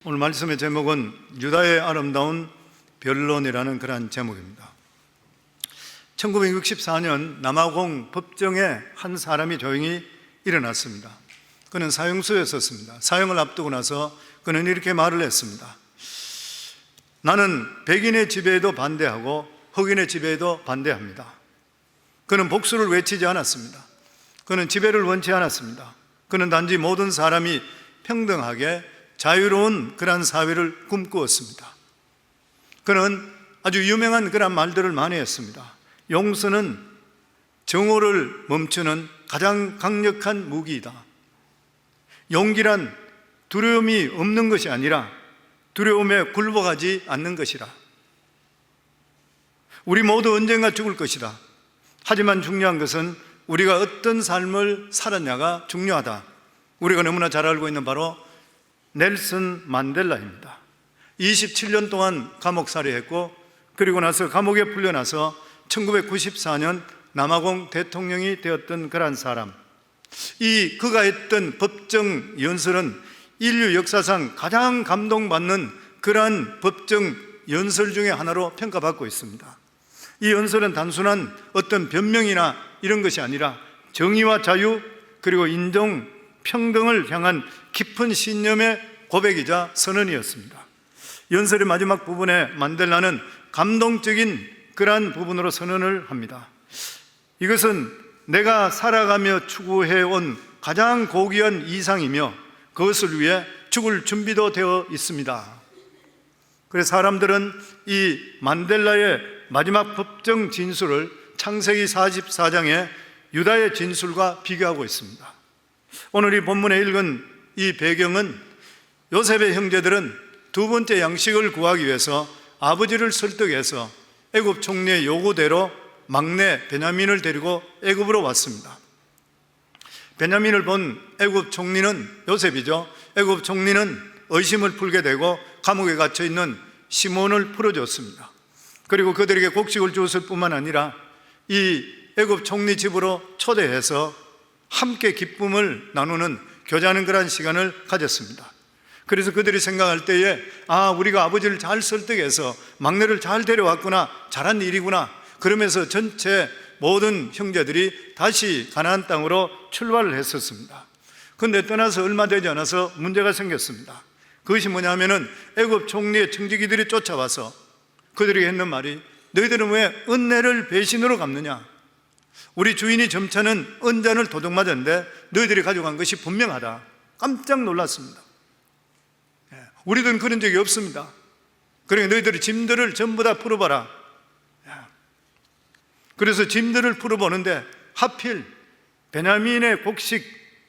오늘 말씀의 제목은 유다의 아름다운 변론이라는 그러한 제목입니다. 1964년 남아공 법정에 한 사람이 조용히 일어났습니다. 그는 사형수였었습니다. 사형을 앞두고 나서 그는 이렇게 말을 했습니다. 나는 백인의 지배에도 반대하고 흑인의 지배에도 반대합니다. 그는 복수를 외치지 않았습니다. 그는 지배를 원치 않았습니다. 그는 단지 모든 사람이 평등하게 자유로운 그러한 사회를 꿈꾸었습니다. 그는 아주 유명한 그러한 말들을 많이 했습니다. 용서는 정오를 멈추는 가장 강력한 무기이다. 용기란 두려움이 없는 것이 아니라 두려움에 굴복하지 않는 것이라. 우리 모두 언젠가 죽을 것이다. 하지만 중요한 것은 우리가 어떤 삶을 살았냐가 중요하다. 우리가 너무나 잘 알고 있는 바로 넬슨 만델라입니다. 27년 동안 감옥살이했고 그리고 나서 감옥에 풀려나서 1994년 남아공 대통령이 되었던 그러한 사람. 그가 했던 법정 연설은 인류 역사상 가장 감동받는 그러한 법정 연설 중에 하나로 평가받고 있습니다. 이 연설은 단순한 어떤 변명이나 이런 것이 아니라 정의와 자유 그리고 인종, 평등을 향한 깊은 신념의 고백이자 선언이었습니다. 연설의 마지막 부분에 만델라는 감동적인 그러한 부분으로 선언을 합니다. 이것은 내가 살아가며 추구해온 가장 고귀한 이상이며 그것을 위해 죽을 준비도 되어 있습니다. 그래서 사람들은 이 만델라의 마지막 법정 진술을 창세기 44장의 유다의 진술과 비교하고 있습니다. 오늘 이 본문에 읽은 이 배경은 요셉의 형제들은 두 번째 양식을 구하기 위해서 아버지를 설득해서 애굽 총리의 요구대로 막내 베냐민을 데리고 애굽으로 왔습니다. 베냐민을 본 애굽 총리는 요셉이죠. 애굽 총리는 의심을 풀게 되고 감옥에 갇혀 있는 시몬을 풀어줬습니다. 그리고 그들에게 곡식을 주었을 뿐만 아니라 이 애굽 총리 집으로 초대해서 함께 기쁨을 나누는 교제하는 그러한 시간을 가졌습니다. 그래서 그들이 생각할 때에 우리가 아버지를 잘 설득해서 막내를 잘 데려왔구나, 잘한 일이구나. 그러면서 전체 모든 형제들이 다시 가나안 땅으로 출발을 했었습니다. 그런데 떠나서 얼마 되지 않아서 문제가 생겼습니다. 그것이 뭐냐면은 애굽 총리의 청지기들이 쫓아와서 그들이 했는 말이 너희들은 왜 은혜를 배신으로 갚느냐? 우리 주인이 점차는 은잔을 도둑 맞았는데 너희들이 가져간 것이 분명하다. 깜짝 놀랐습니다. 우리들은 그런 적이 없습니다. 그러니까 너희들이 짐들을 전부 다 풀어봐라. 그래서 짐들을 풀어보는데 하필 베냐민의 곡식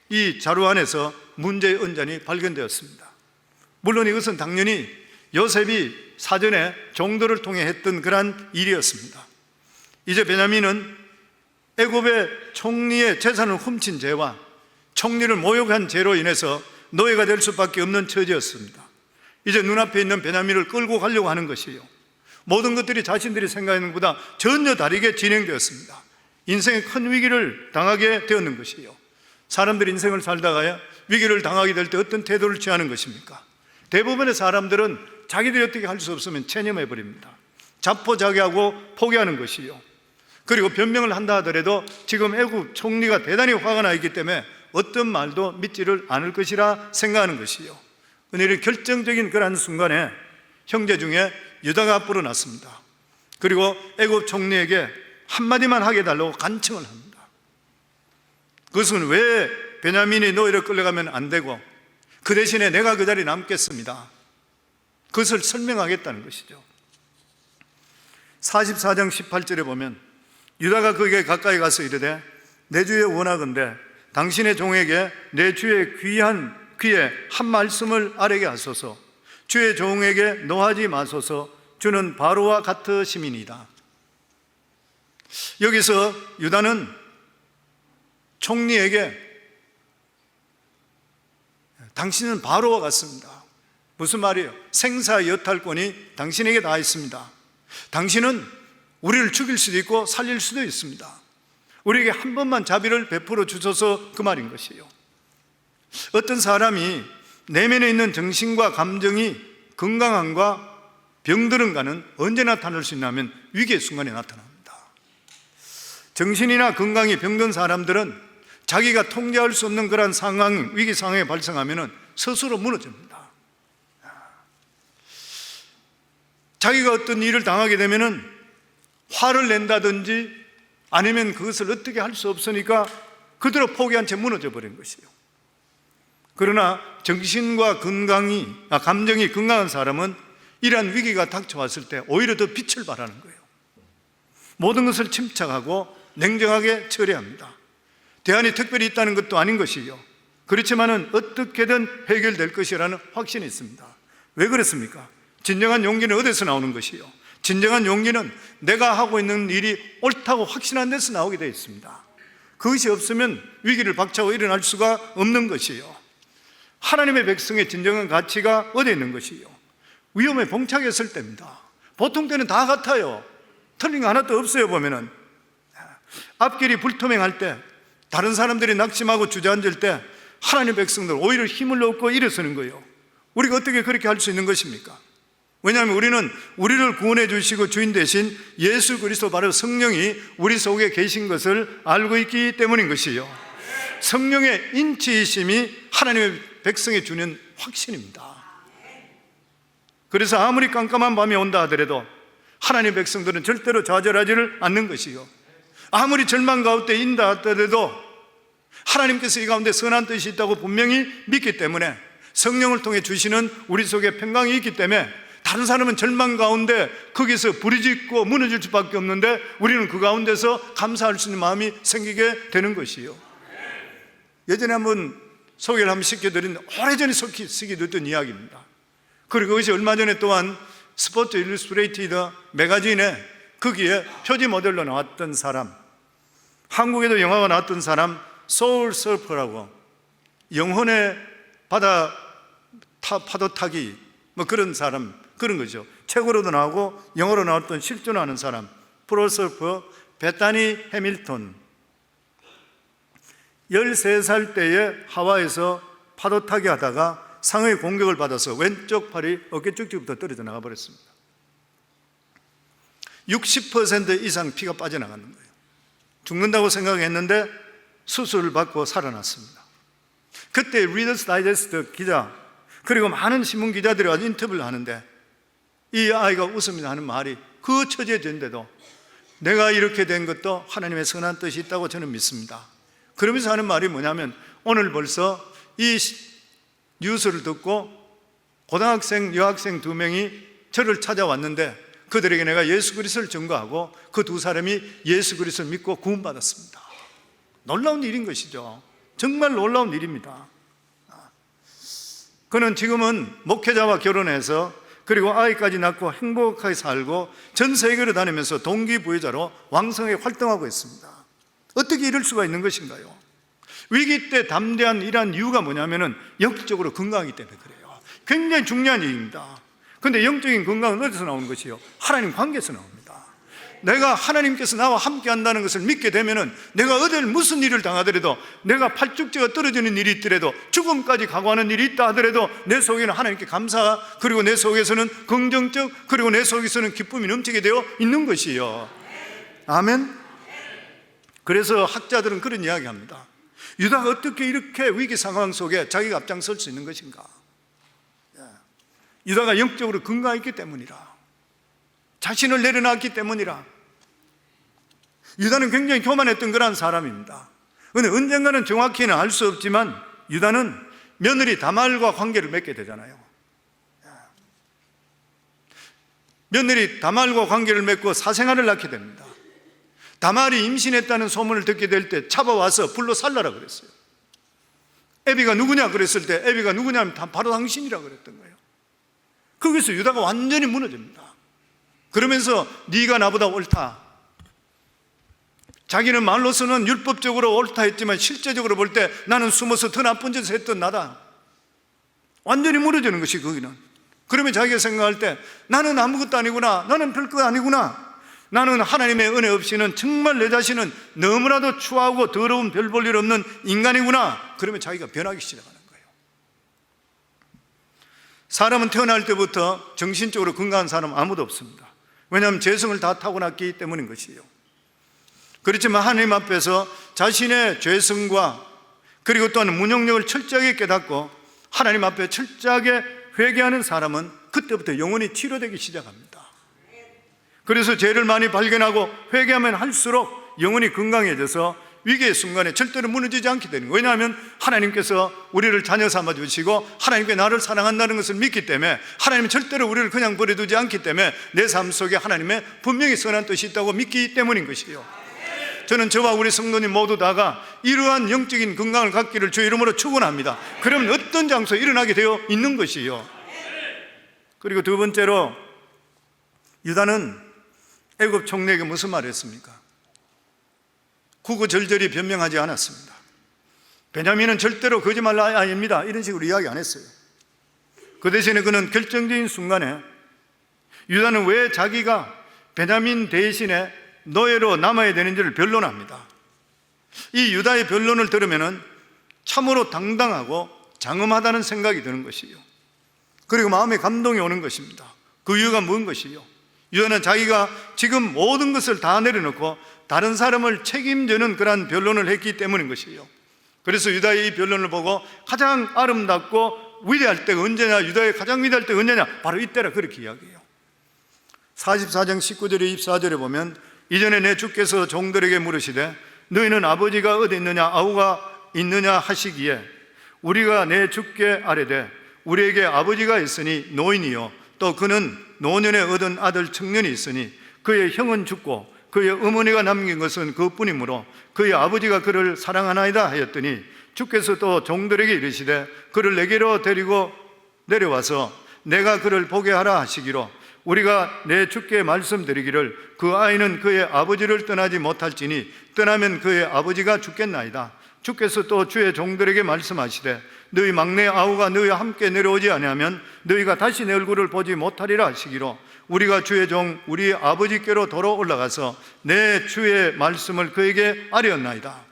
이 자루 안에서 문제의 은잔이 발견되었습니다. 물론 이것은 당연히 요셉이 사전에 종들을 통해 했던 그러한 일이었습니다. 이제 베냐민은 애굽의 총리의 재산을 훔친 죄와 총리를 모욕한 죄로 인해서 노예가 될 수밖에 없는 처지였습니다. 이제 눈앞에 있는 베냐민을 끌고 가려고 하는 것이에요. 모든 것들이 자신들이 생각하는 것보다 전혀 다르게 진행되었습니다. 인생의 큰 위기를 당하게 되었는 것이에요. 사람들이 인생을 살다가 위기를 당하게 될 때 어떤 태도를 취하는 것입니까? 대부분의 사람들은 자기들이 어떻게 할 수 없으면 체념해버립니다. 자포자기하고 포기하는 것이에요. 그리고 변명을 한다 하더라도 지금 애굽 총리가 대단히 화가 나 있기 때문에 어떤 말도 믿지를 않을 것이라 생각하는 것이에요. 그런데 결정적인 그러한 순간에 형제 중에 유다가 앞으로 났습니다. 그리고 애굽 총리에게 한마디만 하게 해달라고 간청을 합니다. 그것은 왜 베냐민이 너희를 끌려가면 안 되고 그 대신에 내가 그 자리에 남겠습니다. 그것을 설명하겠다는 것이죠. 44장 18절에 보면 유다가 그에게 가까이 가서 이르되 내 주의 원하건대 당신의 종에게 내 주의 귀에 한 말씀을 아뢰게 하소서. 주의 종에게 노하지 마소서. 주는 바로와 같으심이니이다. 여기서 유다는 총리에게 당신은 바로와 같습니다. 무슨 말이에요? 생사 여탈권이 당신에게 다 있습니다. 당신은 우리를 죽일 수도 있고 살릴 수도 있습니다. 우리에게 한 번만 자비를 베풀어 주셔서 그 말인 것이에요. 어떤 사람이 내면에 있는 정신과 감정이 건강함과 병들음과는 언제 나타날 수 있냐면 위기의 순간에 나타납니다. 정신이나 건강이 병든 사람들은 자기가 통제할 수 없는 그런 상황, 위기 상황이 발생하면 스스로 무너집니다. 자기가 어떤 일을 당하게 되면 화를 낸다든지 아니면 그것을 어떻게 할 수 없으니까 그대로 포기한 채 무너져 버린 것이에요. 그러나 정신과 감정이 건강한 사람은 이러한 위기가 닥쳐왔을 때 오히려 더 빛을 발하는 거예요. 모든 것을 침착하고 냉정하게 처리합니다. 대안이 특별히 있다는 것도 아닌 것이요, 그렇지만은 어떻게든 해결될 것이라는 확신이 있습니다. 왜 그렇습니까? 진정한 용기는 어디서 나오는 것이요? 진정한 용기는 내가 하고 있는 일이 옳다고 확신한 데서 나오게 되어 있습니다. 그것이 없으면 위기를 박차고 일어날 수가 없는 것이요, 하나님의 백성의 진정한 가치가 어디에 있는 것이요? 위험에 봉착했을 때입니다. 보통 때는 다 같아요. 틀린 거 하나도 없어요. 보면은 앞길이 불투명할 때, 다른 사람들이 낙심하고 주저앉을 때 하나님의 백성들 오히려 힘을 얻고 일어서는 거예요. 우리가 어떻게 그렇게 할 수 있는 것입니까? 왜냐하면 우리는 우리를 구원해 주시고 주인 되신 예수 그리스도, 바로 성령이 우리 속에 계신 것을 알고 있기 때문인 것이요, 성령의 인치이심이 하나님의 백성에 주는 확신입니다. 그래서 아무리 깜깜한 밤이 온다 하더라도 하나님의 백성들은 절대로 좌절하지를 않는 것이요, 아무리 절망 가운데 인다 하더라도 하나님께서 이 가운데 선한 뜻이 있다고 분명히 믿기 때문에, 성령을 통해 주시는 우리 속에 평강이 있기 때문에 다른 사람은 절망 가운데 거기서 부르짖고 무너질 수밖에 없는데 우리는 그 가운데서 감사할 수 있는 마음이 생기게 되는 것이요. 예전에 한번 소개를 한번 시켜드린, 오래전에 쓰기됐던 이야기입니다. 그리고 그것이 얼마 전에 또한 스포츠 일러스트레이티드 매거진에 거기에 표지 모델로 나왔던 사람, 한국에도 영화가 나왔던 사람, 소울 서퍼라고, 영혼의 바다 파도 타기 뭐 그런 사람, 그런 거죠. 책으로도 나오고 영어로 나왔던 실존하는 사람, 프로 서퍼 베타니 해밀턴. 13살 때에 하와이에서 파도 타기 하다가 상의 공격을 받아서 왼쪽 팔이 어깨 쭉지부터 떨어져 나가 버렸습니다. 60% 이상 피가 빠져나가는 거예요. 죽는다고 생각했는데 수술을 받고 살아났습니다. 그때 리더스 다이제스트 기자, 그리고 많은 신문 기자들이 와서 인터뷰를 하는데 이 아이가 웃으면서 하는 말이, 그 처지에된데도 내가 이렇게 된 것도 하나님의 선한 뜻이 있다고 저는 믿습니다. 그러면서 하는 말이 뭐냐면, 오늘 벌써 이 뉴스를 듣고 고등학생, 여학생 2명이 저를 찾아왔는데 그들에게 내가 예수 그리스도를 증거하고 그 2사람이 예수 그리스도를 믿고 구원받았습니다. 놀라운 일인 것이죠. 정말 놀라운 일입니다. 그는 지금은 목회자와 결혼해서 그리고 아이까지 낳고 행복하게 살고 전 세계를 다니면서 동기부여자로 왕성하게 활동하고 있습니다. 어떻게 이럴 수가 있는 것인가요? 위기 때 담대한 이러한 이유가 뭐냐면은 영적으로 건강하기 때문에 그래요. 굉장히 중요한 얘기입니다. 그런데 영적인 건강은 어디서 나오는 것이요? 하나님 관계에서 나옵니다. 내가 하나님께서 나와 함께 한다는 것을 믿게 되면은 내가 어딜 무슨 일을 당하더라도, 내가 팔뚝째가 떨어지는 일이 있더라도, 죽음까지 각오하는 일이 있다 하더라도 내 속에는 하나님께 감사, 그리고 내 속에서는 긍정적, 그리고 내 속에서는 기쁨이 넘치게 되어 있는 것이요. 아멘. 그래서 학자들은 그런 이야기합니다. 유다가 어떻게 이렇게 위기 상황 속에 자기가 앞장설 수 있는 것인가? 유다가 영적으로 건강했기 때문이라, 자신을 내려놨기 때문이라. 유다는 굉장히 교만했던 그런 사람입니다. 그런데 언젠가는 정확히는 알 수 없지만 유다는 며느리 다말과 관계를 맺게 되잖아요. 며느리 다말과 관계를 맺고 사생아를 낳게 됩니다. 다말이 임신했다는 소문을 듣게 될 때 잡아와서 불로 살라라 그랬어요. 애비가 누구냐 그랬을 때, 애비가 누구냐면 바로 당신이라 그랬던 거예요. 거기서 유다가 완전히 무너집니다. 그러면서 네가 나보다 옳다. 자기는 말로서는 율법적으로 옳다 했지만 실제적으로 볼 때 나는 숨어서 더 나쁜 짓을 했던 나다. 완전히 무너지는 것이 거기는. 그러면 자기가 생각할 때 나는 아무것도 아니구나, 나는 별거 아니구나, 나는 하나님의 은혜 없이는 정말 내 자신은 너무나도 추하고 더러운 별 볼 일 없는 인간이구나. 그러면 자기가 변하기 시작하는 거예요. 사람은 태어날 때부터 정신적으로 건강한 사람 아무도 없습니다. 왜냐하면 죄성을 다 타고났기 때문인 것이에요. 그렇지만 하나님 앞에서 자신의 죄성과 그리고 또한 문용력을 철저하게 깨닫고 하나님 앞에 철저하게 회개하는 사람은 그때부터 영혼이 치료되기 시작합니다. 그래서 죄를 많이 발견하고 회개하면 할수록 영혼이 건강해져서 위기의 순간에 절대로 무너지지 않게 되는 거예요. 왜냐하면 하나님께서 우리를 자녀 삼아 주시고 하나님께 나를 사랑한다는 것을 믿기 때문에 하나님은 절대로 우리를 그냥 버려두지 않기 때문에 내 삶 속에 하나님의 분명히 선한 뜻이 있다고 믿기 때문인 것이에요. 저는 저와 우리 성도님 모두 다가 이러한 영적인 건강을 갖기를 주의 이름으로 축원합니다. 그러면 어떤 장소에 일어나게 되어 있는 것이에요. 그리고 두 번째로, 유다는 애굽 총리에게 무슨 말을 했습니까? 구구절절히 변명하지 않았습니다. 베냐민은 절대로 거짓말 아닙니다, 이런 식으로 이야기 안 했어요. 그 대신에 그는 결정적인 순간에 유다는 왜 자기가 베냐민 대신에 노예로 남아야 되는지를 변론합니다. 이 유다의 변론을 들으면 참으로 당당하고 장엄하다는 생각이 드는 것이요, 그리고 마음에 감동이 오는 것입니다. 그 이유가 무슨 것이요? 유다는 자기가 지금 모든 것을 다 내려놓고 다른 사람을 책임지는 그런 변론을 했기 때문인 것이에요. 그래서 유다의 이 변론을 보고 가장 아름답고 위대할 때가 언제냐, 유다의 가장 위대할 때가 언제냐, 바로 이때라, 그렇게 이야기해요. 44장 19절에 24절에 보면 이전에 내 주께서 종들에게 물으시되 너희는 아버지가 어디 있느냐, 아우가 있느냐 하시기에 우리가 내 주께 아뢰되 우리에게 아버지가 있으니 노인이요 또 그는 노년에 얻은 아들 청년이 있으니 그의 형은 죽고 그의 어머니가 남긴 것은 그뿐이므로 그의 아버지가 그를 사랑하나이다 하였더니 주께서 또 종들에게 이르시되 그를 내게로 데리고 내려와서 내가 그를 보게 하라 하시기로 우리가 내 주께 말씀드리기를 그 아이는 그의 아버지를 떠나지 못할지니 떠나면 그의 아버지가 죽겠나이다. 주께서 또 주의 종들에게 말씀하시되 너희 막내 아우가 너희와 함께 내려오지 아니하면 너희가 다시 내 얼굴을 보지 못하리라 하시기로 우리가 주의 종 우리 아버지께로 돌아 올라가서 내 주의 말씀을 그에게 아뢰었나이다.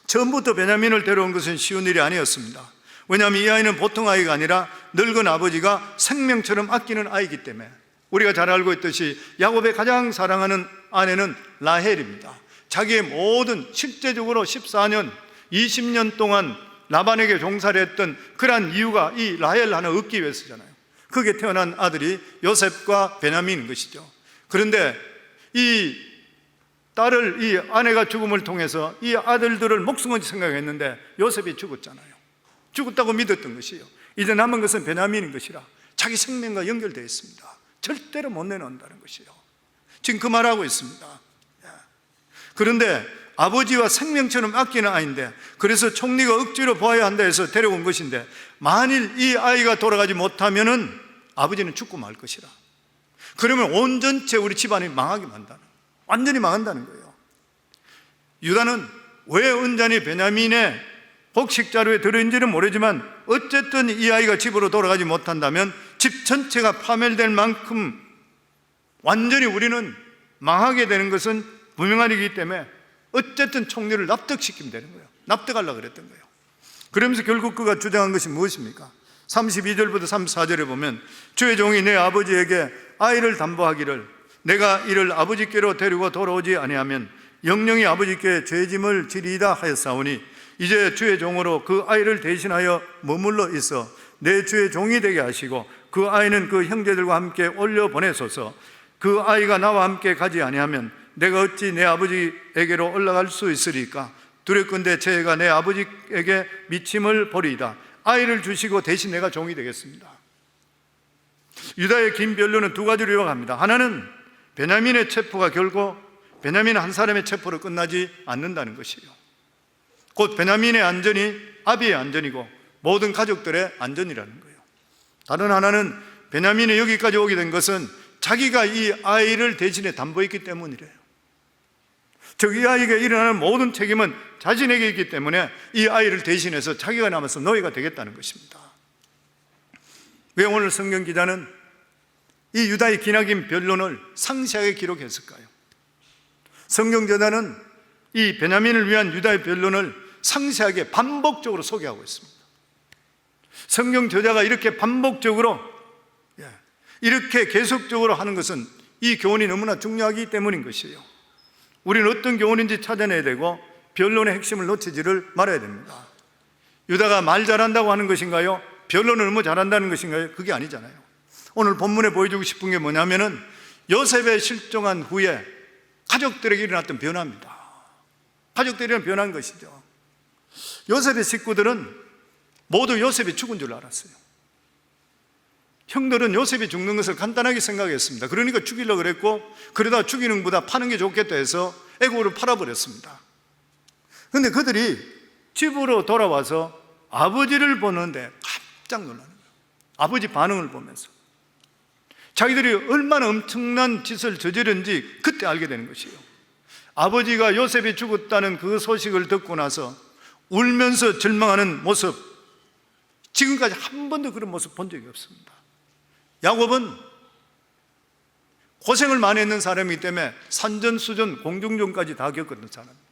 처음부터 베냐민을 데려온 것은 쉬운 일이 아니었습니다. 왜냐하면 이 아이는 보통 아이가 아니라 늙은 아버지가 생명처럼 아끼는 아이이기 때문에, 우리가 잘 알고 있듯이 야곱의 가장 사랑하는 아내는 라헬입니다. 자기의 모든, 실제적으로 14년 20년 동안 라반에게 종사를 했던 그러한 이유가 이 라헬 하나 얻기 위해서잖아요. 그게 태어난 아들이 요셉과 베냐민인 것이죠. 그런데 이 딸을, 이 아내가 죽음을 통해서 이 아들들을 목숨같이 생각했는데 요셉이 죽었잖아요. 죽었다고 믿었던 것이에요. 이제 남은 것은 베냐민인 것이라 자기 생명과 연결되어 있습니다. 절대로 못 내놓는다는 것이에요. 지금 그 말하고 있습니다. 그런데 아버지와 생명처럼 아끼는 아이인데, 그래서 총리가 억지로 보아야 한다 해서 데려온 것인데, 만일 이 아이가 돌아가지 못하면은 아버지는 죽고 말 것이라. 그러면 온전체 우리 집안이 망하게 만다는, 완전히 망한다는 거예요. 유다는 왜 온전히 베냐민의 곡식자루에 들어있는지는 모르지만 어쨌든 이 아이가 집으로 돌아가지 못한다면 집 전체가 파멸될 만큼 완전히 우리는 망하게 되는 것은 분명한 일이기 때문에 어쨌든 총리를 납득시키면 되는 거예요. 납득하려고 그랬던 거예요. 그러면서 결국 그가 주장한 것이 무엇입니까? 32절부터 34절에 보면 주의 종이 내 아버지에게 아이를 담보하기를 내가 이를 아버지께로 데리고 돌아오지 아니하면 영영이 아버지께 죄짐을 지리이다 하였사오니 이제 주의 종으로 그 아이를 대신하여 머물러 있어 내 주의 종이 되게 하시고 그 아이는 그 형제들과 함께 올려 보내소서. 그 아이가 나와 함께 가지 아니하면 내가 어찌 내 아버지에게로 올라갈 수 있으리까? 두렵건대 제가 내 아버지에게 미침을 보리이다. 아이를 주시고 대신 내가 종이 되겠습니다. 유다의 긴 변론은 두 가지로 요약합니다. 하나는 베냐민의 체포가 결코 베냐민 한 사람의 체포로 끝나지 않는다는 것이에요. 곧 베냐민의 안전이 아비의 안전이고 모든 가족들의 안전이라는 거예요. 다른 하나는 베냐민이 여기까지 오게 된 것은 자기가 이 아이를 대신에 담보했기 때문이래요. 즉 이 아이에게 일어나는 모든 책임은 자신에게 있기 때문에 이 아이를 대신해서 자기가 남아서 노예가 되겠다는 것입니다. 왜 오늘 성경 기자는 이 유다의 기나긴 변론을 상세하게 기록했을까요? 성경 저자는 이 베냐민을 위한 유다의 변론을 상세하게 반복적으로 소개하고 있습니다. 성경 저자가 이렇게 반복적으로, 이렇게 계속적으로 하는 것은 이 교훈이 너무나 중요하기 때문인 것이에요. 우리는 어떤 교훈인지 찾아내야 되고 변론의 핵심을 놓치지를 말아야 됩니다. 유다가 말 잘한다고 하는 것인가요? 변론을 너무 잘한다는 것인가요? 그게 아니잖아요. 오늘 본문에 보여주고 싶은 게 뭐냐면은 요셉의 실종한 후에 가족들에게 일어났던 변화입니다. 가족들이 변한 것이죠. 요셉의 식구들은 모두 요셉이 죽은 줄 알았어요. 형들은 요셉이 죽는 것을 간단하게 생각했습니다. 그러니까 죽이려고 그랬고, 그러다 죽이는 것보다 파는 게 좋겠다 해서 애굽으로 팔아버렸습니다. 그런데 그들이 집으로 돌아와서 아버지를 보는데 깜짝 놀라는 거예요. 아버지 반응을 보면서 자기들이 얼마나 엄청난 짓을 저지른지 그때 알게 되는 것이에요. 아버지가 요셉이 죽었다는 그 소식을 듣고 나서 울면서 절망하는 모습, 지금까지 한 번도 그런 모습 본 적이 없습니다. 야곱은 고생을 많이 했는 사람이기 때문에 산전수전, 공중전까지 다 겪었던 사람입니다.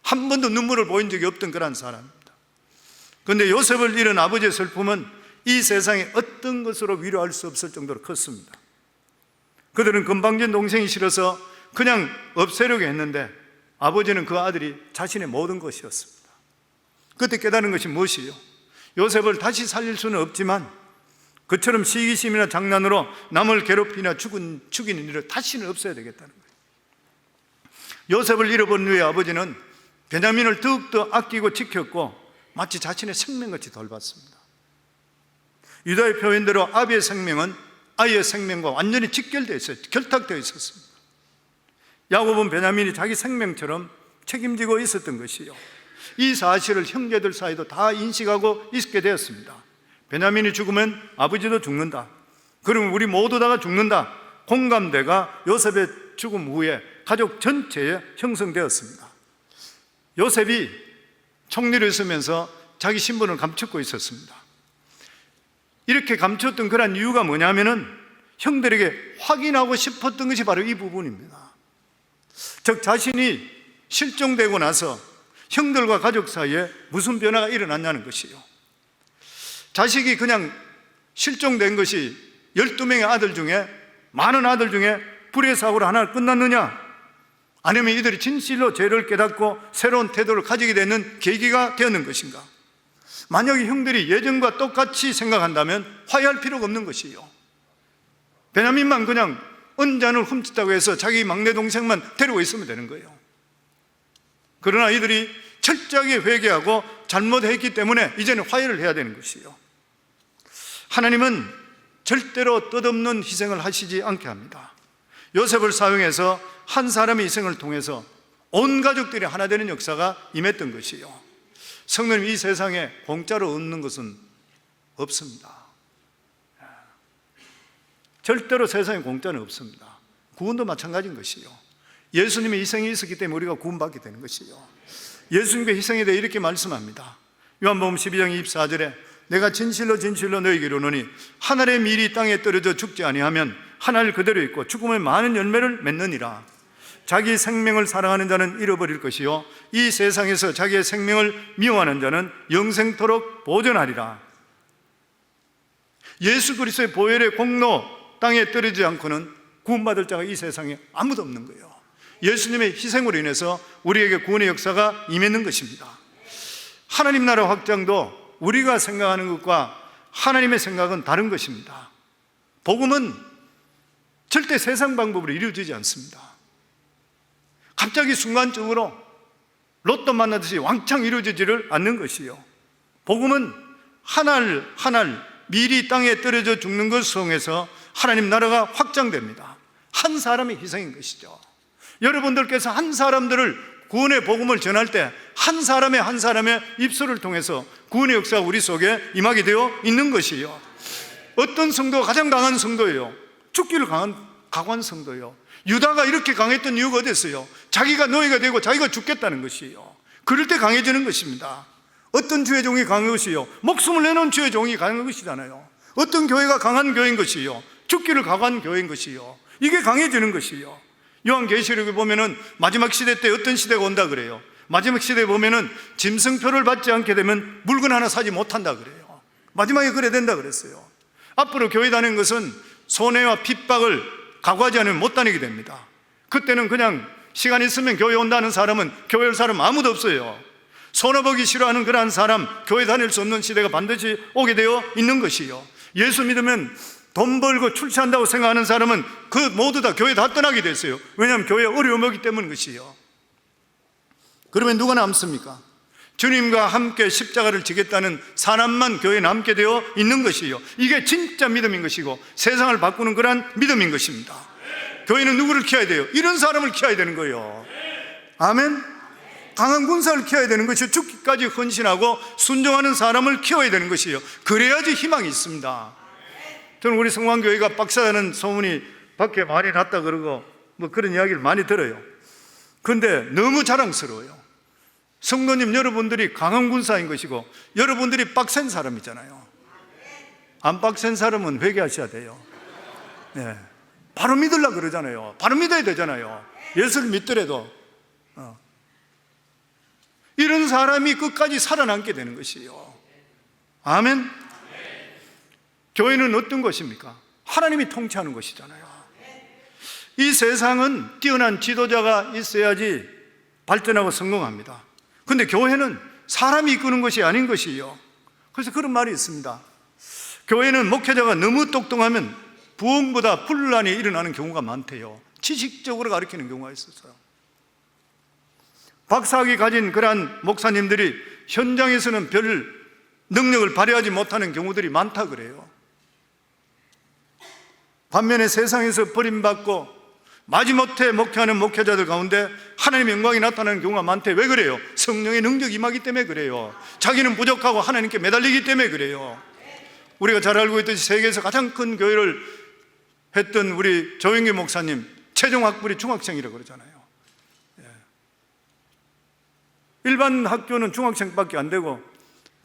한 번도 눈물을 보인 적이 없던 그런 사람입니다. 그런데 요셉을 잃은 아버지의 슬픔은 이 세상에 어떤 것으로 위로할 수 없을 정도로 컸습니다. 그들은 건방진 동생이 싫어서 그냥 없애려고 했는데 아버지는 그 아들이 자신의 모든 것이었습니다. 그때 깨달은 것이 무엇이에요? 요셉을 다시 살릴 수는 없지만 그처럼 시기심이나 장난으로 남을 괴롭히나 죽이는 일을 다시는 없어야 되겠다는 거예요. 요셉을 잃어버린 후에 아버지는 베냐민을 더욱더 아끼고 지켰고 마치 자신의 생명같이 돌봤습니다. 유다의 표현대로 아비의 생명은 아이의 생명과 완전히 직결되어 있어요. 결탁되어 있었습니다. 야곱은 베냐민이 자기 생명처럼 책임지고 있었던 것이요, 이 사실을 형제들 사이도 다 인식하고 있게 되었습니다. 베냐민이 죽으면 아버지도 죽는다, 그러면 우리 모두 다가 죽는다, 공감대가 요셉의 죽음 후에 가족 전체에 형성되었습니다. 요셉이 총리를 쓰면서 자기 신분을 감추고 있었습니다. 이렇게 감췄던 그런 이유가 뭐냐면은 형들에게 확인하고 싶었던 것이 바로 이 부분입니다. 즉, 자신이 실종되고 나서 형들과 가족 사이에 무슨 변화가 일어났냐는 것이요, 자식이 그냥 실종된 것이 12명의 아들 중에, 많은 아들 중에 불의 사고로 하나 끝났느냐, 아니면 이들이 진실로 죄를 깨닫고 새로운 태도를 가지게 되는 계기가 되었는 것인가? 만약에 형들이 예전과 똑같이 생각한다면 화해할 필요가 없는 것이에요. 베냐민만 그냥 은잔을 훔쳤다고 해서 자기 막내 동생만 데리고 있으면 되는 거예요. 그러나 이들이 철저하게 회개하고 잘못했기 때문에 이제는 화해를 해야 되는 것이에요. 하나님은 절대로 뜻없는 희생을 하시지 않게 합니다. 요셉을 사용해서 한 사람의 희생을 통해서 온 가족들이 하나 되는 역사가 임했던 것이에요. 성도님, 이 세상에 공짜로 얻는 것은 없습니다. 절대로 세상에 공짜는 없습니다. 구원도 마찬가지인 것이에요. 예수님의 희생이 있었기 때문에 우리가 구원받게 되는 것이에요. 예수님의 희생에 대해 이렇게 말씀합니다. 요한복음 12장 24절에 내가 진실로 진실로 너희에게 이르노니 하늘의 밀이 땅에 떨어져 죽지 아니하면 하늘 그대로 있고 죽음의 많은 열매를 맺느니라. 자기 생명을 사랑하는 자는 잃어버릴 것이요 이 세상에서 자기의 생명을 미워하는 자는 영생토록 보존하리라. 예수 그리스도의 보혈의 공로 땅에 떨어지지 않고는 구원받을 자가 이 세상에 아무도 없는 거예요. 예수님의 희생으로 인해서 우리에게 구원의 역사가 임했는 것입니다. 하나님 나라 확장도 우리가 생각하는 것과 하나님의 생각은 다른 것입니다. 복음은 절대 세상 방법으로 이루어지지 않습니다. 갑자기 순간적으로 로또 만나듯이 왕창 이루어지지를 않는 것이요, 복음은 한 알 한 알 밀이 땅에 떨어져 죽는 것을 통해서 하나님 나라가 확장됩니다. 한 사람의 희생인 것이죠. 여러분들께서 한 사람들을 구원의 복음을 전할 때 한 사람의 입술을 통해서 구원의 역사가 우리 속에 임하게 되어 있는 것이에요. 어떤 성도가 가장 강한 성도예요? 죽기를 각오한 성도예요. 유다가 이렇게 강했던 이유가 어디 있어요? 자기가 노예가 되고 자기가 죽겠다는 것이에요. 그럴 때 강해지는 것입니다. 어떤 주의 종이 강한 것이요? 목숨을 내놓은 주의 종이 강한 것이잖아요. 어떤 교회가 강한 교회인 것이요? 죽기를 각오한 교회인 것이요. 이게 강해지는 것이요. 요한계시록에 보면은 마지막 시대 때 어떤 시대가 온다 그래요. 마지막 시대에 보면은 짐승표를 받지 않게 되면 물건 하나 사지 못한다 그래요. 마지막에 그래야 된다 그랬어요. 앞으로 교회 다니는 것은 손해와 핍박을 각오하지 않으면 못 다니게 됩니다. 그때는 그냥 시간 있으면 교회 온다는 사람은 교회 올 사람 아무도 없어요. 손해보기 싫어하는 그러한 사람, 교회 다닐 수 없는 시대가 반드시 오게 되어 있는 것이요. 예수 믿으면 돈 벌고 출세한다고 생각하는 사람은 그 모두 다 교회 다 떠나게 됐어요. 왜냐하면 교회에 어려움이 오기 때문인 것이요. 그러면 누가 남습니까? 주님과 함께 십자가를 지겠다는 사람만 교회에 남게 되어 있는 것이요. 이게 진짜 믿음인 것이고 세상을 바꾸는 그런 믿음인 것입니다. 교회는 누구를 키워야 돼요? 이런 사람을 키워야 되는 거예요. 아멘. 강한 군사를 키워야 되는 것이요. 죽기까지 헌신하고 순종하는 사람을 키워야 되는 것이요. 그래야지 희망이 있습니다. 저는 우리 성광교회가 박사라는 소문이 밖에 많이 났다 그러고 뭐 그런 이야기를 많이 들어요. 그런데 너무 자랑스러워요. 성도님 여러분들이 강한 군사인 것이고 여러분들이 빡센 사람이잖아요. 안 빡센 사람은 회개하셔야 돼요. 네. 바로 믿으려고 그러잖아요. 바로 믿어야 되잖아요. 예수를 믿더라도 이런 사람이 끝까지 살아남게 되는 것이에요. 아멘. 교회는 어떤 것입니까? 하나님이 통치하는 것이잖아요. 이 세상은 뛰어난 지도자가 있어야지 발전하고 성공합니다. 그런데 교회는 사람이 이끄는 것이 아닌 것이에요. 그래서 그런 말이 있습니다. 교회는 목회자가 너무 똑똑하면 부흥보다 분란이 일어나는 경우가 많대요. 지식적으로 가르치는 경우가 있었어요. 박사학위 가진 그러한 목사님들이 현장에서는 별 능력을 발휘하지 못하는 경우들이 많다 그래요. 반면에 세상에서 버림받고 마지못해 목회하는 목회자들 가운데 하나님의 영광이 나타나는 경우가 많대. 왜 그래요? 성령의 능력이 임하기 때문에 그래요. 자기는 부족하고 하나님께 매달리기 때문에 그래요. 우리가 잘 알고 있듯이 세계에서 가장 큰 교회를 했던 우리 조영기 목사님 최종 학벌이 중학생이라고 그러잖아요. 일반 학교는 중학생밖에 안 되고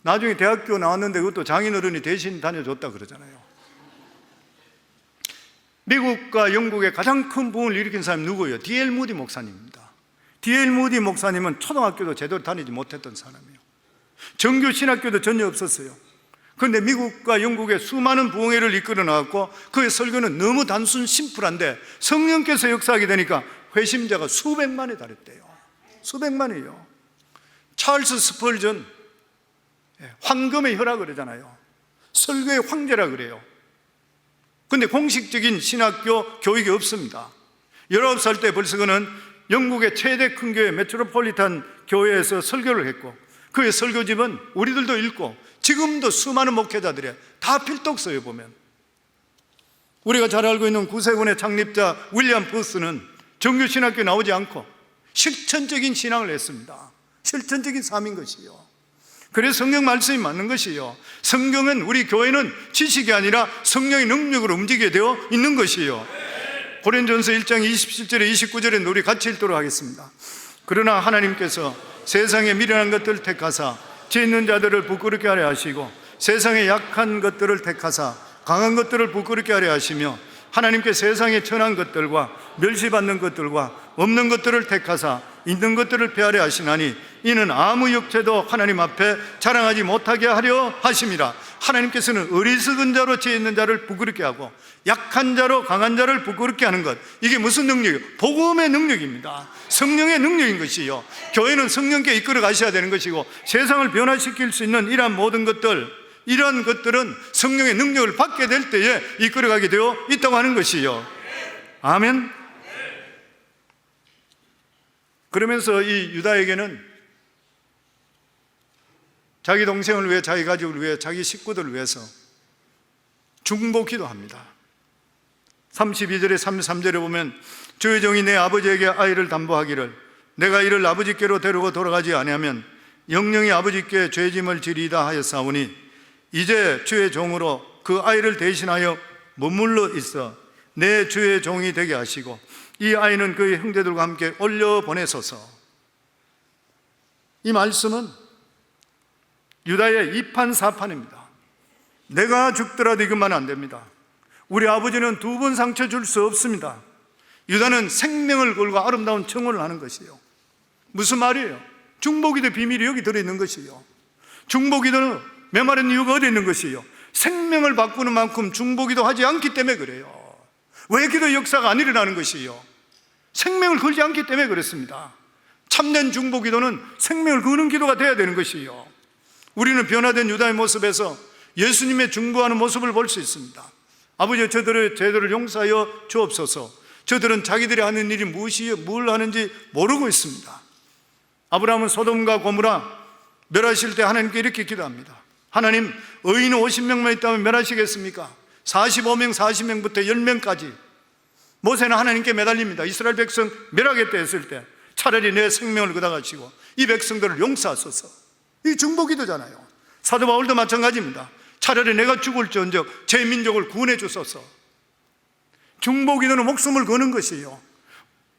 나중에 대학교 나왔는데 그것도 장인어른이 대신 다녀줬다 그러잖아요. 미국과 영국의 가장 큰 부흥을 일으킨 사람이 누구예요? D.L. 무디 목사님입니다. D.L. 무디 목사님은 초등학교도 제대로 다니지 못했던 사람이에요. 정규 신학교도 전혀 없었어요. 그런데 미국과 영국의 수많은 부흥회를 이끌어 나왔고 그의 설교는 너무 단순 심플한데 성령께서 역사하게 되니까 회심자가 수백만에 달했대요. 수백만이에요. 찰스 스펄전, 황금의 혀라 그러잖아요. 설교의 황제라 그래요. 그런데 공식적인 신학교 교육이 없습니다. 19살 때 벌써 그는 영국의 최대 큰 교회 메트로폴리탄 교회에서 설교를 했고 그의 설교집은 우리들도 읽고 지금도 수많은 목회자들이 다 필독서에 보면 우리가 잘 알고 있는 구세군의 창립자 윌리엄 부스는 정규 신학교에 나오지 않고 실천적인 신앙을 했습니다. 실천적인 삶인 것이요. 그래서 성경 말씀이 맞는 것이요. 성경은 우리 교회는 지식이 아니라 성령의 능력으로 움직이게 되어 있는 것이요. 고린도전서 1장 27절에 29절에 우리 같이 읽도록 하겠습니다. 그러나 하나님께서 세상에 미련한 것들을 택하사 죄 있는 자들을 부끄럽게 하려 하시고 세상에 약한 것들을 택하사 강한 것들을 부끄럽게 하려 하시며 하나님께 세상에 천한 것들과 멸시받는 것들과 없는 것들을 택하사 있는 것들을 폐하려 하시나니 이는 아무 육체도 하나님 앞에 자랑하지 못하게 하려 하심이라. 하나님께서는 어리석은 자로 죄 있는 자를 부끄럽게 하고 약한 자로 강한 자를 부끄럽게 하는 것, 이게 무슨 능력이에요? 복음의 능력입니다. 성령의 능력인 것이요. 교회는 성령께 이끌어 가셔야 되는 것이고 세상을 변화시킬 수 있는 이러한 모든 것들, 이러한 것들은 성령의 능력을 받게 될 때에 이끌어가게 되어 있다고 하는 것이요. 아멘. 그러면서 이 유다에게는 자기 동생을 위해, 자기 가족을 위해, 자기 식구들을 위해서 중보기도 합니다. 32절에 33절에 보면 주의 종이 내 아버지에게 아이를 담보하기를 내가 이를 아버지께로 데리고 돌아가지 아니하면 영영이 아버지께 죄짐을 지리이다 하였사오니 이제 주의 종으로 그 아이를 대신하여 머물러 있어 내 주의 종이 되게 하시고 이 아이는 그의 형제들과 함께 올려보내소서. 이 말씀은 유다의 이판사판입니다. 내가 죽더라도 이것만 안 됩니다. 우리 아버지는 두 번 상처 줄 수 없습니다. 유다는 생명을 걸고 아름다운 청혼을 하는 것이에요. 무슨 말이에요? 중보기도 비밀이 여기 들어있는 것이에요. 중보기도는 메마른 이유가 어디 있는 것이에요? 생명을 바꾸는 만큼 중보기도 하지 않기 때문에 그래요. 왜 기도 역사가 안 일어나는 것이에요? 생명을 걸지 않기 때문에 그렇습니다. 참된 중보기도는 생명을 거는 기도가 돼야 되는 것이에요. 우리는 변화된 유다의 모습에서 예수님의 중보하는 모습을 볼 수 있습니다. 아버지, 저들을 용서하여 주옵소서. 저들은 자기들이 하는 일이 뭘 하는지 모르고 있습니다. 아브라함은 소돔과 고모라 멸하실 때 하나님께 이렇게 기도합니다. 하나님, 의인은 50명만 있다면 멸하시겠습니까? 45명, 40명부터 10명까지. 모세는 하나님께 매달립니다. 이스라엘 백성 멸하겠다 했을 때 차라리 내 생명을 걷어가시고 이 백성들을 용서하소서. 이 중보기도잖아요. 사도 바울도 마찬가지입니다. 차라리 내가 죽을지언정 제 민족을 구원해 주소서. 중보기도는 목숨을 거는 것이에요.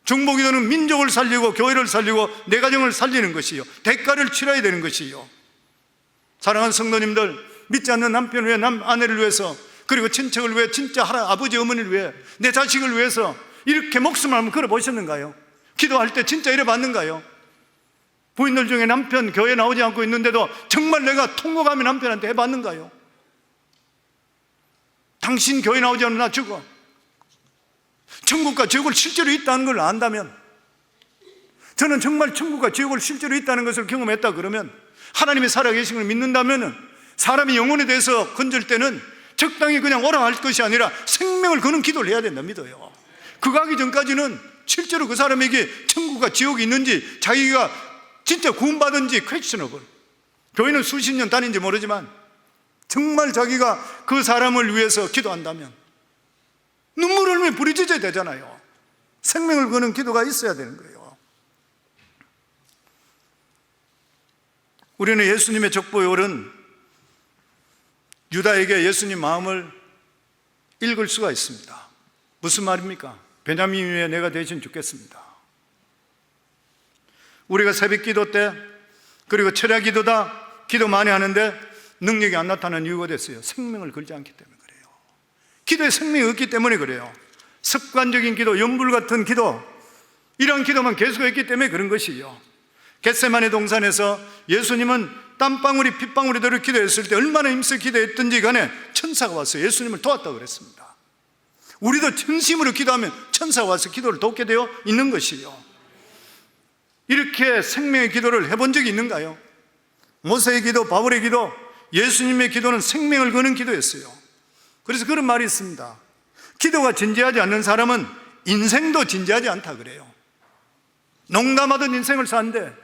중보기도는 민족을 살리고 교회를 살리고 내 가정을 살리는 것이에요. 대가를 치러야 되는 것이에요. 사랑하는 성도님들, 믿지 않는 남편을 위해, 아내를 위해서, 그리고 친척을 위해, 진짜 아버지 어머니를 위해, 내 자식을 위해서 이렇게 목숨을 한번 걸어보셨는가요? 기도할 때 진짜 이래 봤는가요? 부인들 중에 남편 교회 나오지 않고 있는데도 정말 내가 통곡하며 남편한테 해봤는가요? 당신 교회 나오지 않으면 나 죽어. 천국과 지옥을 실제로 있다는 걸 안다면, 저는 정말 천국과 지옥을 실제로 있다는 것을 경험했다 그러면, 하나님이 살아계신 걸 믿는다면 사람이 영혼에 대해서 건질 때는 적당히 그냥 오라 할 것이 아니라 생명을 거는 기도를 해야 된다 믿어요. 그거 하기 전까지는 실제로 그 사람에게 천국과 지옥이 있는지, 자기가 진짜 구원받은지 퀘스천어블. 교회는 수십 년 다닌지 모르지만 정말 자기가 그 사람을 위해서 기도한다면 눈물 흘리며 부르짖어야 되잖아요. 생명을 거는 기도가 있어야 되는 거예요. 우리는 예수님의 족보에 오른 유다에게 예수님 마음을 읽을 수가 있습니다. 무슨 말입니까? 베냐민 위에 내가 대신 죽겠습니다. 우리가 새벽 기도 때, 그리고 철야 기도다, 기도 많이 하는데 능력이 안 나타나는 이유가 됐어요. 생명을 걸지 않기 때문에 그래요. 기도에 생명이 없기 때문에 그래요. 습관적인 기도, 연불 같은 기도, 이런 기도만 계속했기 때문에 그런 것이에요. 겟세마네 동산에서 예수님은 땀방울이 핏방울이 되도록 기도했을 때 얼마나 힘써 기도했든지 간에 천사가 와서 예수님을 도왔다고 그랬습니다. 우리도 진심으로 기도하면 천사가 와서 기도를 돕게 되어 있는 것이에요. 이렇게 생명의 기도를 해본 적이 있는가요? 모세의 기도, 바울의 기도, 예수님의 기도는 생명을 거는 기도였어요. 그래서 그런 말이 있습니다. 기도가 진지하지 않는 사람은 인생도 진지하지 않다 그래요. 농담하던 인생을 사는데,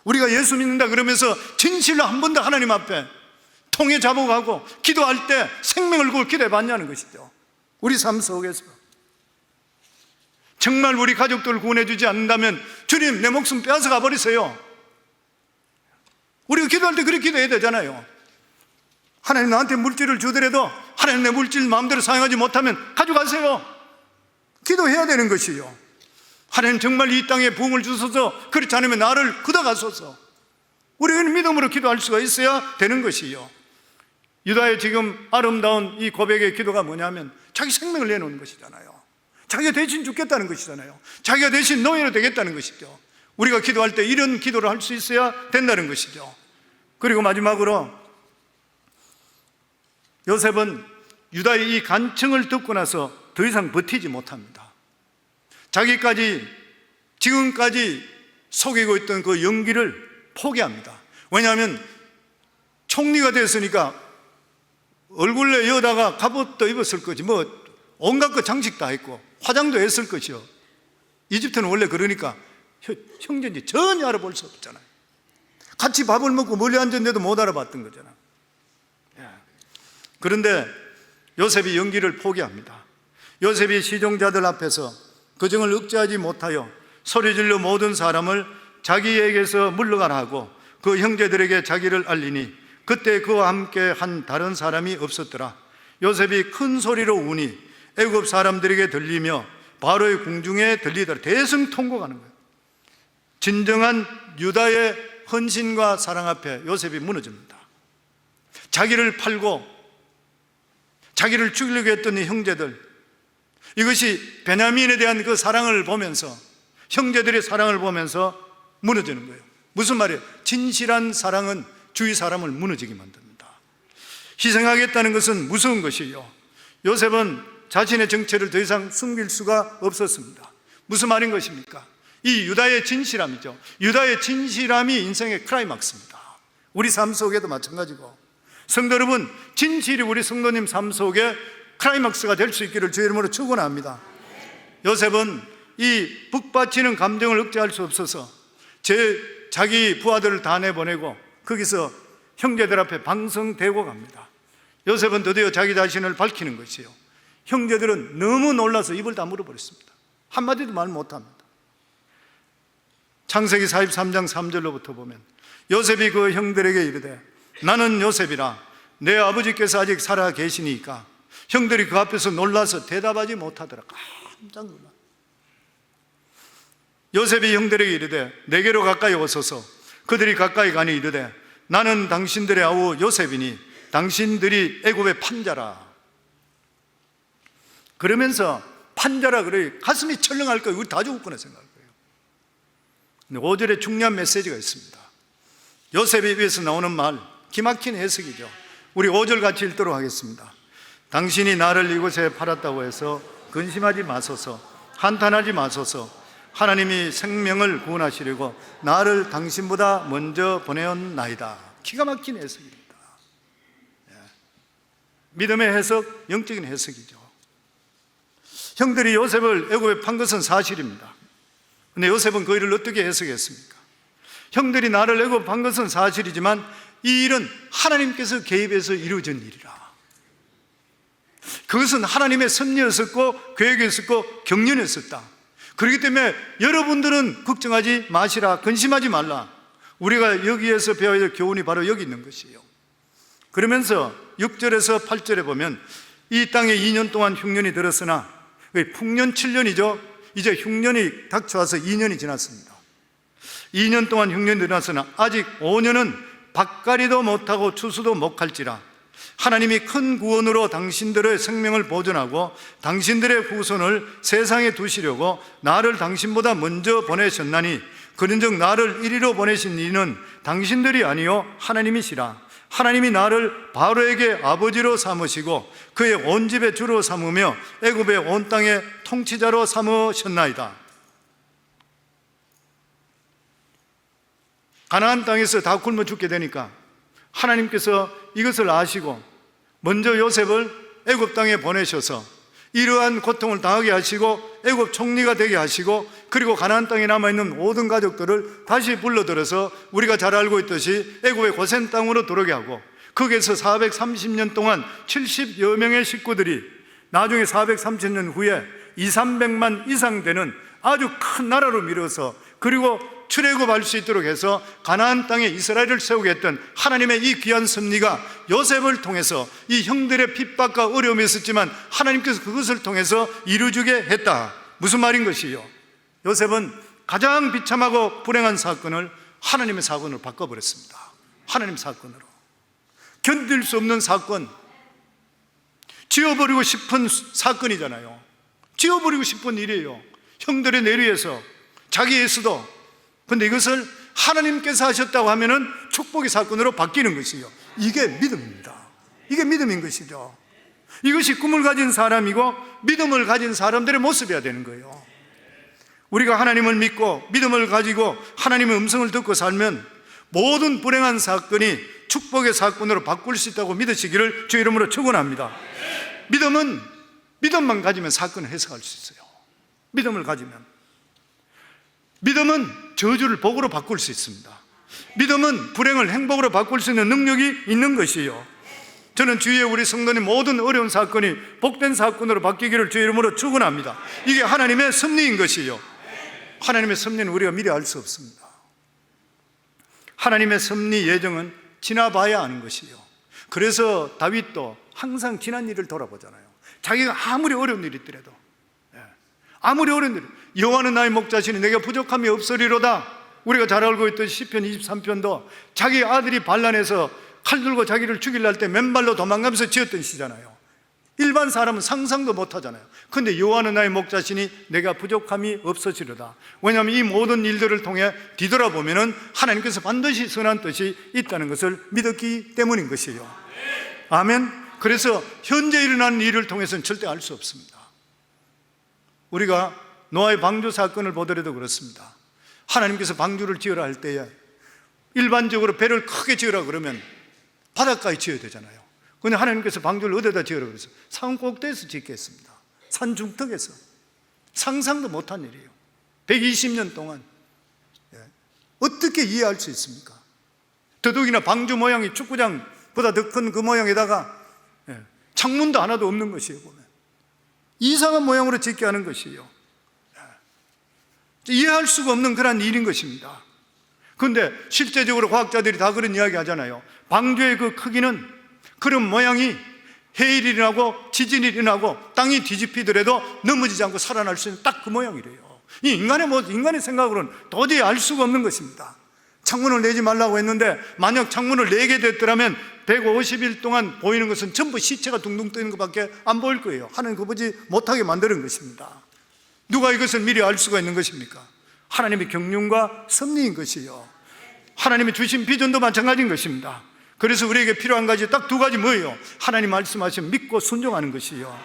우리가 예수 믿는다 그러면서 진실로 한 번도 하나님 앞에 통에 잡아가고 기도할 때 생명을 걸고 기도해 봤냐는 것이죠. 우리 삶 속에서 정말 우리 가족들을 구원해 주지 않는다면 주님, 내 목숨 빼앗아 가버리세요. 우리가 기도할 때 그렇게 기도해야 되잖아요. 하나님 나한테 물질을 주더라도 하나님 내 물질 마음대로 사용하지 못하면 가져가세요. 기도해야 되는 것이에요. 하나님 정말 이 땅에 부흥을 주소서, 그렇지 않으면 나를 걷어가소서. 우리는 믿음으로 기도할 수가 있어야 되는 것이에요. 유다의 지금 아름다운 이 고백의 기도가 뭐냐면 자기 생명을 내놓는 것이잖아요. 자기가 대신 죽겠다는 것이잖아요. 자기가 대신 노예로 되겠다는 것이죠. 우리가 기도할 때 이런 기도를 할 수 있어야 된다는 것이죠. 그리고 마지막으로 요셉은 유다의 이 간청을 듣고 나서 더 이상 버티지 못합니다. 자기까지 지금까지 속이고 있던 그 연기를 포기합니다. 왜냐하면 총리가 됐으니까 얼굴에 여다가 갑옷도 입었을 거지, 뭐 온갖 그 장식 다 했고 화장도 했을 것이요. 이집트는 원래 그러니까 형제인지 전혀 알아볼 수 없잖아요. 같이 밥을 먹고 멀리 앉았는데도 못 알아봤던 거잖아. 그런데 요셉이 연기를 포기합니다. 요셉이 시종자들 앞에서 그 정을 억제하지 못하여 소리질러 모든 사람을 자기에게서 물러가라 하고 그 형제들에게 자기를 알리니 그때 그와 함께 한 다른 사람이 없었더라. 요셉이 큰 소리로 우니 애굽 사람들에게 들리며 바로의 궁중에 들리더라. 대성통곡하는 거예요. 진정한 유다의 헌신과 사랑 앞에 요셉이 무너집니다. 자기를 팔고 자기를 죽이려고 했던 이 형제들, 이것이 베냐민에 대한 그 사랑을 보면서, 형제들의 사랑을 보면서 무너지는 거예요. 무슨 말이에요? 진실한 사랑은 주위 사람을 무너지게 만듭니다. 희생하겠다는 것은 무서운 것이요, 요셉은 자신의 정체를 더 이상 숨길 수가 없었습니다. 무슨 말인 것입니까? 이 유다의 진실함이죠. 유다의 진실함이 인생의 클라이막스입니다. 우리 삶 속에도 마찬가지고, 성도 여러분, 진실이 우리 성도님 삶 속에 클라이막스가 될 수 있기를 주의 이름으로 축원합니다. 요셉은 이 북받치는 감정을 억제할 수 없어서 자기 부하들을 다 내보내고 거기서 형제들 앞에 방성되고 갑니다. 요셉은 드디어 자기 자신을 밝히는 것이요, 형제들은 너무 놀라서 입을 다물어 버렸습니다. 한마디도 말 못합니다. 창세기 43장 3절로부터 보면 요셉이 그 형들에게 이르되 나는 요셉이라 내 아버지께서 아직 살아 계시니까. 형들이 그 앞에서 놀라서 대답하지 못하더라. 깜짝 놀라. 요셉이 형들에게 이르되 내게로 가까이 오소서. 그들이 가까이 가니 이르되 나는 당신들의 아우 요셉이니 당신들이 애굽의 판자라. 그러면서 판자라 그래 가슴이 철렁할 거예요. 우리 다 죽었구나 생각할 거예요. 근데 5절에 중요한 메시지가 있습니다. 요셉에 위해서 나오는 말, 기막힌 해석이죠. 우리 5절 같이 읽도록 하겠습니다. 당신이 나를 이곳에 팔았다고 해서 근심하지 마소서, 한탄하지 마소서. 하나님이 생명을 구원하시려고 나를 당신보다 먼저 보내었나이다. 기가 막힌 해석입니다. 믿음의 해석, 영적인 해석이죠. 형들이 요셉을 애굽에 판 것은 사실입니다. 근데 요셉은 그 일을 어떻게 해석했습니까? 형들이 나를 애굽에 판 것은 사실이지만 이 일은 하나님께서 개입해서 이루어진 일이라. 그것은 하나님의 섭리였었고 계획이었었고 경륜이었었다. 그렇기 때문에 여러분들은 걱정하지 마시라, 근심하지 말라. 우리가 여기에서 배워야 될 교훈이 바로 여기 있는 것이에요. 그러면서 6절에서 8절에 보면 이 땅에 2년 동안 흉년이 들었으나, 풍년 7년이죠. 이제 흉년이 닥쳐와서 2년이 지났습니다. 2년 동안 흉년이 들었으나 아직 5년은 밭갈이도 못하고 추수도 못할지라. 하나님이 큰 구원으로 당신들의 생명을 보존하고 당신들의 후손을 세상에 두시려고 나를 당신보다 먼저 보내셨나니, 그런즉 나를 이리로 보내신 이는 당신들이 아니요 하나님이시라. 하나님이 나를 바로에게 아버지로 삼으시고 그의 온 집의 주로 삼으며 애굽의 온 땅의 통치자로 삼으셨나이다. 가나안 땅에서 다 굶어 죽게 되니까 하나님께서 이것을 아시고 먼저 요셉을 애굽 땅에 보내셔서 이러한 고통을 당하게 하시고 애굽 총리가 되게 하시고, 그리고 가나안 땅에 남아있는 모든 가족들을 다시 불러들여서 우리가 잘 알고 있듯이 애굽의 고센 땅으로 들어오게 하고, 거기에서 430년 동안 70여 명의 식구들이 나중에 430년 후에 200~300만 이상 되는 아주 큰 나라로 밀어서, 그리고 출애굽할 수 있도록 해서 가나안 땅에 이스라엘을 세우게 했던 하나님의 이 귀한 섭리가 요셉을 통해서, 이 형들의 핍박과 어려움이 있었지만 하나님께서 그것을 통해서 이루어지게 했다. 무슨 말인 것이요? 요셉은 가장 비참하고 불행한 사건을 하나님의 사건으로 바꿔버렸습니다. 하나님 사건으로. 견딜 수 없는 사건, 지워버리고 싶은 사건이잖아요. 지워버리고 싶은 일이에요. 형들의 내리에서, 자기에서도. 근데 이것을 하나님께서 하셨다고 하면은 축복의 사건으로 바뀌는 것이요. 이게 믿음입니다. 이게 믿음인 것이죠. 이것이 꿈을 가진 사람이고 믿음을 가진 사람들의 모습이어야 되는 거예요. 우리가 하나님을 믿고 믿음을 가지고 하나님의 음성을 듣고 살면 모든 불행한 사건이 축복의 사건으로 바꿀 수 있다고 믿으시기를 주의 이름으로 축원합니다. 믿음만 가지면 사건을 해석할 수 있어요. 믿음을 가지면. 믿음은 저주를 복으로 바꿀 수 있습니다. 믿음은 불행을 행복으로 바꿀 수 있는 능력이 있는 것이에요. 저는 주위에 우리 성도님 모든 어려운 사건이 복된 사건으로 바뀌기를 주의 이름으로 축원합니다. 이게 하나님의 섭리인 것이에요. 하나님의 섭리는 우리가 미리 알 수 없습니다. 하나님의 섭리 예정은 지나봐야 아는 것이에요. 그래서 다윗도 항상 지난 일을 돌아보잖아요. 자기가 아무리 어려운 일이 있더라도, 아무리 어려운 일, 여호와는 나의 목자시니 내가 부족함이 없으리로다. 우리가 잘 알고 있던 시편 23편도 자기 아들이 반란해서 칼 들고 자기를 죽이려 할 때 맨발로 도망가면서 지었던 시잖아요. 일반 사람은 상상도 못하잖아요. 그런데 여호와는 나의 목자시니 내가 부족함이 없으시리로다. 왜냐하면 이 모든 일들을 통해 뒤돌아보면 하나님께서 반드시 선한 뜻이 있다는 것을 믿었기 때문인 것이에요. 아멘. 그래서 현재 일어나는 일을 통해서는 절대 알 수 없습니다. 우리가 노아의 방주 사건을 보더라도 그렇습니다. 하나님께서 방주를 지으라 할 때에 일반적으로 배를 크게 지으라 그러면 바닷가에 지어야 되잖아요. 그런데 하나님께서 방주를 어디다 지으라 그래서 산 꼭대기에서 짓게 했습니다. 산 중턱에서. 상상도 못한 일이에요. 120년 동안. 어떻게 이해할 수 있습니까? 더더욱이나 방주 모양이 축구장보다 더 큰 그 모양에다가 창문도 하나도 없는 것이에요. 보면 이상한 모양으로 짓게 하는 것이에요. 이해할 수가 없는 그런 일인 것입니다. 그런데 실제적으로 과학자들이 다 그런 이야기 하잖아요. 방주의 그 크기는 그런 모양이 해일이 일어나고 지진이 일어나고 땅이 뒤집히더라도 넘어지지 않고 살아날 수 있는 딱 그 모양이래요. 이 인간의 생각으로는 도저히 알 수가 없는 것입니다. 창문을 내지 말라고 했는데 만약 창문을 내게 됐더라면 150일 동안 보이는 것은 전부 시체가 둥둥 떠있는 것밖에 안 보일 거예요. 하나님 그거 보지 못하게 만드는 것입니다. 누가 이것을 미리 알 수가 있는 것입니까? 하나님의 경륜과 섭리인 것이요. 하나님이 주신 비전도 마찬가지인 것입니다. 그래서 우리에게 필요한 가지 딱 두 가지 뭐예요? 하나님 말씀하시면 믿고 순종하는 것이요.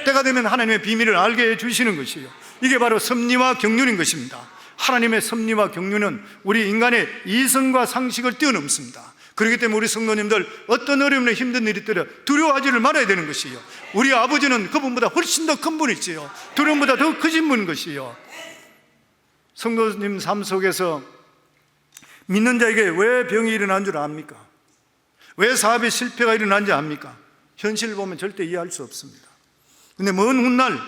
때가 되면 하나님의 비밀을 알게 해주시는 것이요. 이게 바로 섭리와 경륜인 것입니다. 하나님의 섭리와 경륜은 우리 인간의 이성과 상식을 뛰어넘습니다. 그렇기 때문에 우리 성도님들 어떤 어려움이나 힘든 일이 있더라도 두려워하지를 말아야 되는 것이요. 우리 아버지는 그분보다 훨씬 더 큰 분이지요. 두려움보다 더 크신 분인 것이요. 성도님 삶 속에서 믿는 자에게 왜 병이 일어난 줄 압니까? 왜 사업의 실패가 일어난지 압니까? 현실을 보면 절대 이해할 수 없습니다. 그런데 먼 훗날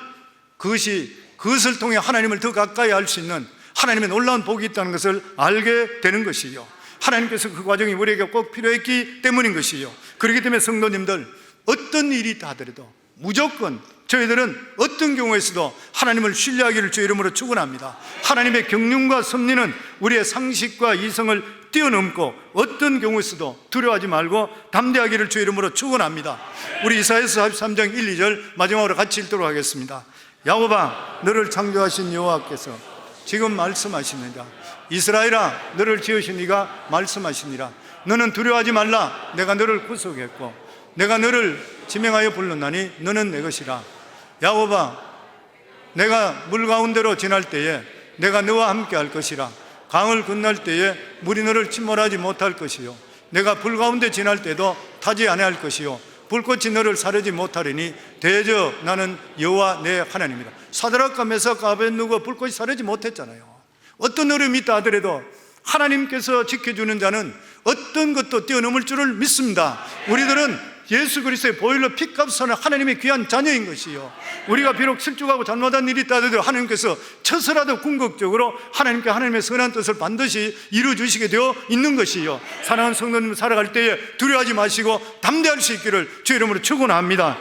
그것을 통해 하나님을 더 가까이 할 수 있는 하나님의 놀라운 복이 있다는 것을 알게 되는 것이요. 하나님께서 그 과정이 우리에게 꼭 필요했기 때문인 것이요. 그렇기 때문에 성도님들 어떤 일이 있다 하더라도 무조건 저희들은 어떤 경우에서도 하나님을 신뢰하기를 주의 이름으로 축원합니다. 하나님의 경륜과 섭리는 우리의 상식과 이성을 뛰어넘고 어떤 경우에서도 두려워하지 말고 담대하기를 주의 이름으로 축원합니다. 우리 이사야서 43장 1, 2절 마지막으로 같이 읽도록 하겠습니다. 야곱아 너를 창조하신 여호와께서 지금 말씀하시느니라. 이스라엘아 너를 지으신 이가 말씀하시니라. 너는 두려워하지 말라. 내가 너를 구속했고 내가 너를 지명하여 불렀나니 너는 내 것이라. 야곱아 내가 물 가운데로 지날 때에 내가 너와 함께 할 것이라. 강을 건널 때에 물이 너를 침몰하지 못할 것이요 내가 불 가운데 지날 때도 타지 아니할 것이요 불꽃이 너를 사르지 못하리니 대저 나는 여호와 내 하나님이라. 사드락과 메삭과 아벳느고가 불꽃이 사르지 못했잖아요. 어떤 어려움이 있다 하더라도 하나님께서 지켜주는 자는 어떤 것도 뛰어넘을 줄을 믿습니다. 우리들은 예수 그리스도의 보혈로 피값하는 하나님의 귀한 자녀인 것이요. 우리가 비록 실족하고 잘못한 일이 있다 하더라도 하나님께서 쳐서라도 궁극적으로 하나님의 선한 뜻을 반드시 이루어주시게 되어 있는 것이요. 사랑하는 성도님 살아갈 때에 두려워하지 마시고 담대할 수 있기를 주의 이름으로 축원합니다.